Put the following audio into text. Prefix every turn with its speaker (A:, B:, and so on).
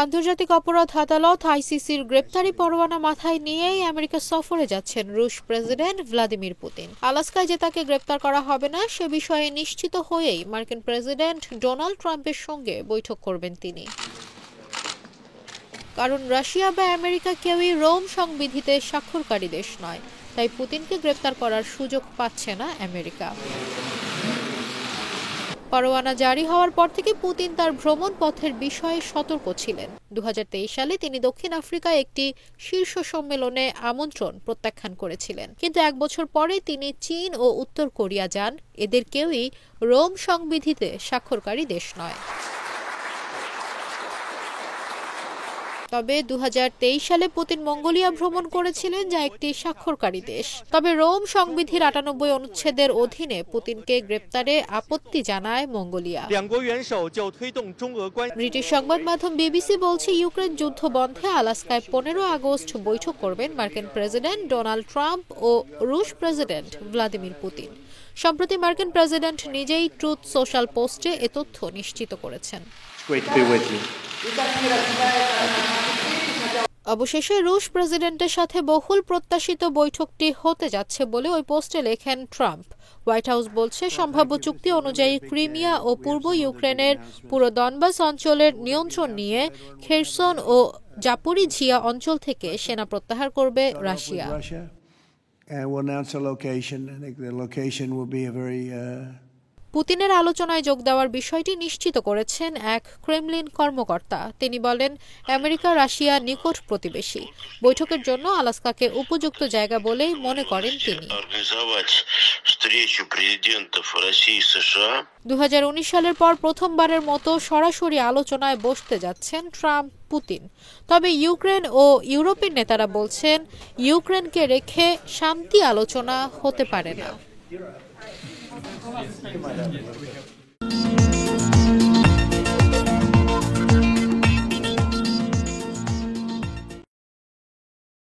A: আন্তর্জাতিক অপরাধ আদালত আইসিসির গ্রেপ্তারি পরোয়ানা মাথায় নিয়েই আমেরিকা সফরে যাচ্ছেন রুশ প্রেসিডেন্ট ভ্লাদিমির পুতিন। আলাস্কায় যে তাকে গ্রেপ্তার করা হবে না সে বিষয়ে নিশ্চিত হয়েই মার্কিন প্রেসিডেন্ট ডোনাল্ড ট্রাম্পের সঙ্গে বৈঠক করবেন তিনি। কারণ রাশিয়া বা আমেরিকা কেউই রোম সংবিধিতে স্বাক্ষরকারী দেশ নয়, তাই পুতিনকে গ্রেপ্তার করার সুযোগ পাচ্ছে না আমেরিকা। পরোয়ানা জারি হওয়ার পর থেকে পুতিন তার ভ্রমণ পথের বিষয়ে সতর্ক ছিলেন। 2023 সালে তিনি দক্ষিণ আফ্রিকায় একটি শীর্ষ সম্মেলনে আমন্ত্রণ প্রত্যাখ্যান করেছিলেন, কিন্তু এক বছর পরে তিনি চীন ও উত্তর কোরিয়া যান। এদের কেউই রোম সংবিধিতে স্বাক্ষরকারী দেশ নয়। তবে 2023 সালে পুতিন মঙ্গোলিয়া ভ্রমণ করেছিলেন, যা একটি স্বাক্ষরকারী দেশ। তবে রোম সংবিধির 98 অনুচ্ছেদের অধীনে পুতিনকে গ্রেপ্তারে আপত্তি জানায় মঙ্গোলিয়া। ব্রিটিশ সংবাদ মাধ্যম বিবিসি বলছে, ইউক্রেন যুদ্ধ বন্ধে আলাস্কায় 15 আগস্ট বৈঠক করবেন মার্কিন প্রেসিডেন্ট ডোনাল্ড ট্রাম্প ও রুশ প্রেসিডেন্ট ভ্লাদিমির পুতিন। সম্প্রতি মার্কিন প্রেসিডেন্ট নিজেই ট্রুথ সোশ্যাল পোস্টে এ তথ্য নিশ্চিত করেছেন। অবশেষে রুশ প্রেসিডেন্টের সাথে বহুল প্রত্যাশিত বৈঠকটি হতে যাচ্ছে বলে ওই পোস্টে লেখেন ট্রাম্প। হোয়াইট হাউস বলছে, সম্ভাব্য চুক্তি অনুযায়ী ক্রিমিয়া ও পূর্ব ইউক্রেনের পুরো দনবাস অঞ্চলের নিয়ন্ত্রণ নিয়ে খেরসন ও জাপোরিঝিয়া অঞ্চল থেকে সেনা প্রত্যাহার করবে রাশিয়া। পুতিনের আলোচনায় যোগ দেওয়ার বিষয়টি নিশ্চিত করেছেন এক ক্রেমলিন কর্মকর্তা। তিনি বলেন, আমেরিকা রাশিয়া নিকট প্রতিবেশী। বৈঠকের জন্য আলাস্কাকে উপযুক্ত জায়গা বলেই মনে করেন তিনি। 2019 সালের পর প্রথমবারের মতো সরাসরি আলোচনায় বসতে যাচ্ছেন ট্রাম্প পুতিন। তবে ইউক্রেন ও ইউরোপের নেতারা বলছেন, ইউক্রেনকে রেখে শান্তি আলোচনা হতে পারে না।